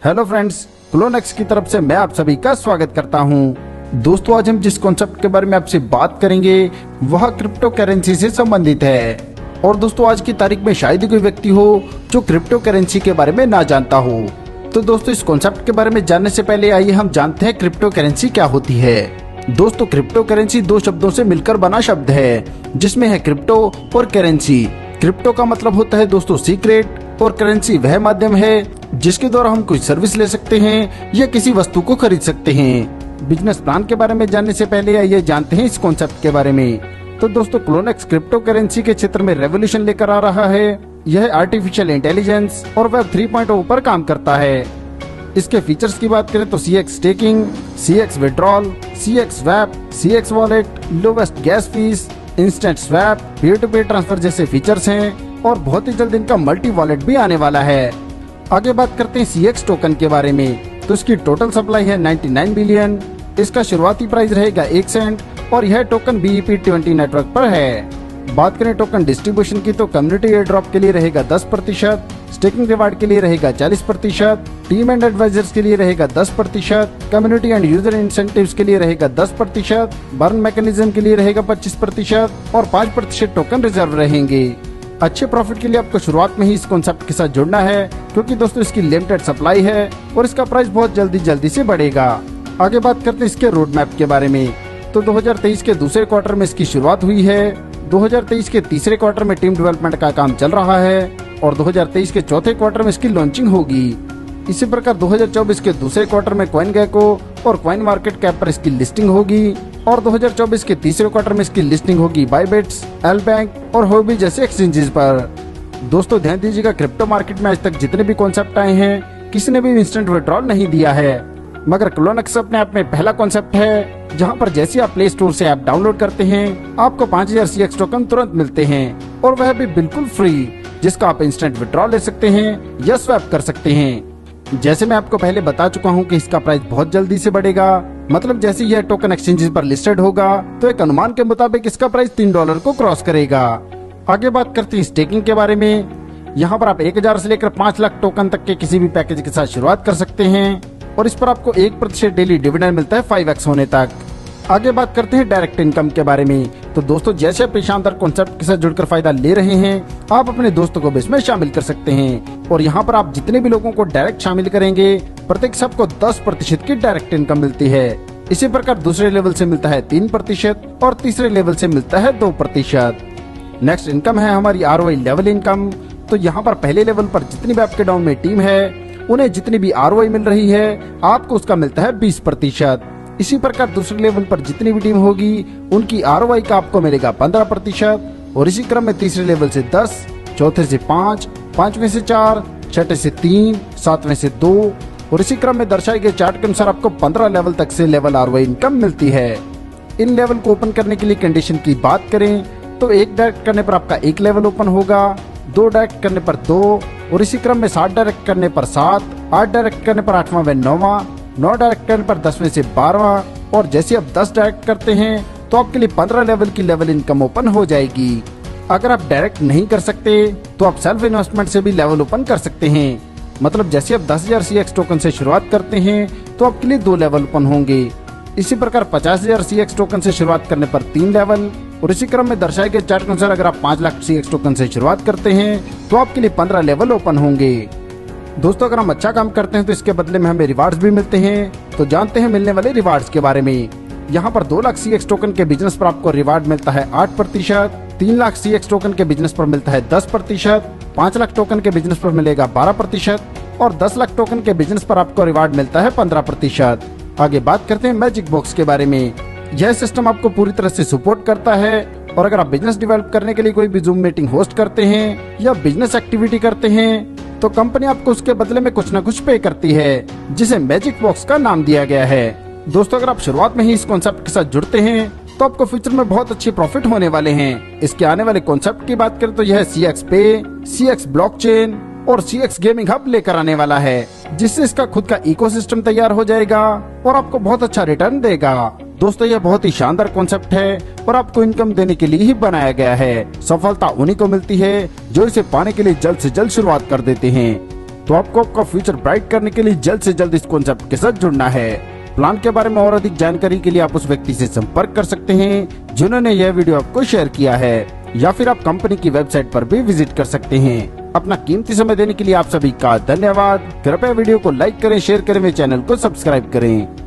Hello friends, क्लोनेक्स की तरफ से मैं आप सभी का स्वागत करता हूं। दोस्तों, आज हम जिस कॉन्सेप्ट के बारे में आपसे बात करेंगे वह क्रिप्टो करेंसी से संबंधित है। और दोस्तों, आज की तारीख में शायद ही कोई व्यक्ति हो जो क्रिप्टो करेंसी के बारे में ना जानता हो। तो दोस्तों, इस कॉन्सेप्ट के बारे में जानने से पहले आइए हम जानते हैं क्रिप्टो करेंसी क्या होती है। दोस्तों, क्रिप्टो करेंसी दो शब्दों से मिलकर बना शब्द है, जिसमें है क्रिप्टो और करेंसी। क्रिप्टो का मतलब होता है दोस्तों सीक्रेट, और करेंसी वह माध्यम है जिसके द्वारा हम कोई सर्विस ले सकते हैं या किसी वस्तु को खरीद सकते हैं। बिजनेस प्लान के बारे में जानने से पहले आइए जानते हैं इस कॉन्सेप्ट के बारे में। तो दोस्तों, क्लोनेक्स क्रिप्टो करेंसी के क्षेत्र में रेवोल्यूशन लेकर आ रहा है। यह आर्टिफिशियल इंटेलिजेंस और वेब 3.0 पर काम करता है। इसके फीचर्स की बात करें तो CX staking, CX withdrawal, CX swap, CX wallet, lowest gas fees, instant swap, peer to peer transfer जैसे फीचर्स हैं और बहुत ही जल्द इनका मल्टी वॉलेट भी आने वाला है। आगे बात करते हैं CX टोकन के बारे में। तो इसकी टोटल सप्लाई है 99 बिलियन। इसका शुरुआती प्राइस रहेगा 1 सेंट और यह टोकन BEP20 नेटवर्क पर है। बात करें टोकन डिस्ट्रीब्यूशन की तो कम्युनिटी एयर ड्रॉप के लिए रहेगा 10%, स्टेकिंग रिवार्ड के लिए रहेगा 40%, टीम एंड एडवाइजर्स के लिए रहेगा 10%, कम्युनिटी एंड यूजर इंसेंटिव्स के लिए रहेगा 10%, बर्न मैकेनिज्म के लिए रहेगा 25% और 5% टोकन रिजर्व रहेंगे। अच्छे प्रॉफिट के लिए आपको शुरुआत में ही इस कॉन्सेप्ट के साथ जुड़ना है, क्योंकि दोस्तों इसकी लिमिटेड सप्लाई है और इसका प्राइस बहुत जल्दी से बढ़ेगा। आगे बात करते हैं इसके रोड मैप के बारे में। तो 2023 के दूसरे क्वार्टर में इसकी शुरुआत हुई है। 2023 के तीसरे क्वार्टर में टीम डेवलपमेंट का काम चल रहा है और 2023 के चौथे क्वार्टर में इसकी लॉन्चिंग होगी। इसी प्रकार 2024 के दूसरे क्वार्टर में कॉइनगेको और कॉइन मार्केट कैप पर इसकी लिस्टिंग होगी और 2024 के तीसरे क्वार्टर में इसकी लिस्टिंग होगी बाइबिट्स, एल बैंक और होबी जैसे एक्सचेंजेस पर। दोस्तों, ध्यान दीजिएगा, क्रिप्टो मार्केट में आज तक जितने भी कॉन्सेप्ट आए हैं किसी ने भी इंस्टेंट विड्रॉल नहीं दिया है, मगर क्लोनेक्स अपने आप में पहला कॉन्सेप्ट है जहां पर जैसे आप प्ले स्टोर से ऐप डाउनलोड करते हैं आपको 5000 CX टोकन तुरंत मिलते हैं और वह भी बिल्कुल फ्री, जिसका आप इंस्टेंट विड्रॉल ले सकते हैं या स्वैप कर सकते हैं। जैसे मैं आपको पहले बता चुका हूं कि इसका प्राइस बहुत जल्दी से बढ़ेगा, मतलब जैसे यह टोकन एक्सचेंजेस पर लिस्टेड होगा तो एक अनुमान के मुताबिक इसका प्राइस $3 को क्रॉस करेगा। आगे बात करते हैं स्टेकिंग के बारे में। यहाँ पर आप 1000 से लेकर 5 लाख टोकन तक के किसी भी पैकेज के साथ शुरुआत कर सकते हैं और इस पर आपको 1% डेली डिविडेंड मिलता है 5x होने तक। आगे बात करते हैं डायरेक्ट इनकम के बारे में। तो दोस्तों, जैसे आप शानदार कॉन्सेप्ट के साथ जुड़कर फायदा ले रहे हैं, आप अपने दोस्तों को भी इसमें शामिल कर सकते हैं और यहाँ पर आप जितने भी लोगों को डायरेक्ट शामिल करेंगे प्रत्येक सबको 10% की डायरेक्ट इनकम मिलती है। इसी प्रकार दूसरे लेवल से मिलता है 3% और तीसरे लेवल से मिलता है 2%। नेक्स्ट इनकम है हमारी ROI लेवल इनकम। तो यहाँ पर पहले लेवल पर जितनी भी आपके डाउन में टीम है उन्हें जितनी भी ROI मिल रही है आपको उसका मिलता है 20%। इसी प्रकार दूसरे लेवल पर जितनी भी टीम होगी उनकी ROI का आपको मिलेगा 15% और इसी क्रम में तीसरे लेवल से 10, चौथे से 5, पांचवें से 4, छठे से 3, सातवें से 2 और इसी क्रम में दर्शाए गए चार्ट के अनुसार आपको 15 लेवल तक से लेवल ROI इनकम मिलती है। इन लेवल को ओपन करने के लिए कंडीशन की बात करें तो 1 डायरेक्ट करने पर आपका 1 लेवल ओपन होगा, 2 डायरेक्ट करने पर 2 और इसी क्रम में 7 डायरेक्ट करने पर 7, 8 डायरेक्ट करने पर 8वां व 9वां, 9 डायरेक्ट करने पर 10वें से 12वां और जैसे आप 10 डायरेक्ट करते हैं तो आपके लिए 15 लेवल की लेवल इनकम ओपन हो जाएगी। अगर आप डायरेक्ट नहीं कर सकते तो आप सेल्फ इन्वेस्टमेंट से भी लेवल ओपन कर सकते हैं, मतलब जैसे आप 10,000 CX टोकन से शुरुआत करते हैं तो आपके लिए 2 लेवल ओपन होंगे। इसी प्रकार 50,000 CX टोकन से शुरुआत करने पर 3 लेवल और इसी क्रम में दर्शाए गए चार्ट के अनुसार अगर आप 5 लाख CX टोकन से शुरुआत करते हैं तो आपके लिए 15 लेवल ओपन होंगे। दोस्तों, अगर हम अच्छा काम करते हैं तो इसके बदले में हमें रिवार्ड्स भी मिलते हैं। तो जानते हैं मिलने वाले रिवार्ड्स के बारे में। यहाँ पर 2 लाख CX टोकन के बिजनेस पर आपको रिवार्ड मिलता है 8%, 3 लाख CX टोकन के बिजनेस पर मिलता है 10%, 5 लाख टोकन के बिजनेस पर मिलेगा 12% और 10 लाख टोकन के बिजनेस पर आपको रिवार्ड मिलता है 15%। आगे बात करते हैं मैजिक बॉक्स के बारे में। यह सिस्टम आपको पूरी तरह से सपोर्ट करता है और अगर आप बिजनेस डेवलप करने के लिए कोई भी जूम मीटिंग होस्ट करते हैं या बिजनेस एक्टिविटी करते हैं तो कंपनी आपको उसके बदले में कुछ न कुछ पे करती है, जिसे मैजिक बॉक्स का नाम दिया गया है। दोस्तों, अगर आप शुरुआत में ही इस कॉन्सेप्ट के साथ जुड़ते हैं तो आपको फ्यूचर में बहुत अच्छे प्रॉफिट होने वाले हैं। इसके आने वाले कॉन्सेप्ट की बात करें तो यह CX पे, CX ब्लॉकचेन और CX गेमिंग हब लेकर आने वाला है, जिससे इसका खुद का इकोसिस्टम तैयार हो जाएगा और आपको बहुत अच्छा रिटर्न देगा। दोस्तों, यह बहुत ही शानदार कॉन्सेप्ट है और आपको इनकम देने के लिए ही बनाया गया है। सफलता उन्हीं को मिलती है जो इसे पाने के लिए जल्द से जल्द शुरुआत कर देते हैं। तो आपको आपका फ्यूचर ब्राइट करने के लिए जल्द से जल्द इस कॉन्सेप्ट के साथ जुड़ना है। प्लान के बारे में और अधिक जानकारी के लिए आप उस व्यक्ति से संपर्क कर सकते हैं जिन्होंने यह वीडियो आपको शेयर किया है, या फिर आप कंपनी की वेबसाइट पर भी विजिट कर सकते हैं। अपना कीमती समय देने के लिए आप सभी का धन्यवाद। कृपया वीडियो को लाइक करें, शेयर करें, मेरे चैनल को सब्सक्राइब करें।